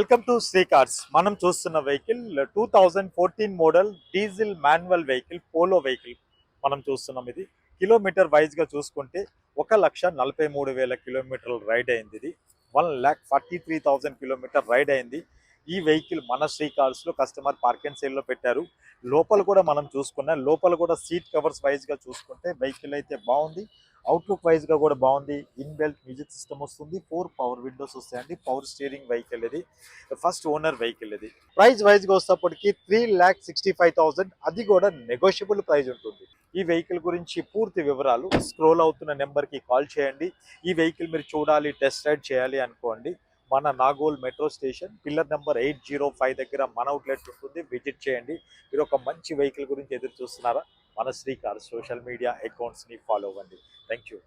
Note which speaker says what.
Speaker 1: Welcome to Shri cars. మనం చూస్తున్న vehicle 2014 model diesel manual vehicle, polo vehicle మనం చూస్తున్నాం. ఇది కిలోమీటర్ వైజ్ గా చూసుకుంటే 1,43,000 కిలోమీటర్లు రైడ్ అయింది. ఇది 1,43,000 కిలోమీటర్ రైడ్ అయింది. ఈ వెహికల్ మన శ్రీ కార్స్ లో కస్టమర్ పార్క్ అండ్ సేల్ లో పెట్టారు. లోపల కూడా మనం చూసుకున్నా, లోపల కూడా సీట్ కవర్స్ వైజ్ గా చూసుకుంటే వెహికల్ అయితే బాగుంది. అవుట్లుక్ వైజ్ గా కూడా బాగుంది. ఇన్ బెల్ట్ మ్యూజిక్ సిస్టమ్ వస్తుంది, 4 పవర్ విండోస్ వస్తాయండి. పవర్ స్టీరింగ్ వెహికల్ ఇది, ఫస్ట్ ఓనర్ వెహికల్ ఇది. ప్రైస్ వైజ్ గా వస్తేప్పటికి 3,65,000, అది కూడా నెగోషియబుల్ ప్రైస్ ఉంటుంది. ఈ వెహికల్ గురించి పూర్తి వివరాలు స్క్రోల్ అవుతున్న నెంబర్ కి కాల్ చేయండి. ఈ వెహికల్ మీరు చూడాలి, టెస్ట్ రైడ్ చేయాలి అనుకోండి, మన Nagole metro station pillar number 805 దగ్గర మన అవుట్లెట్ ఉంటుంది, విజిట్ చేయండి. మీరు ఒక మంచి వెహికల్ గురించి ఎదురు చూస్తున్నారా? మన Sri Cars social media accounts ని ఫాలో అవ్వండి. Thank you.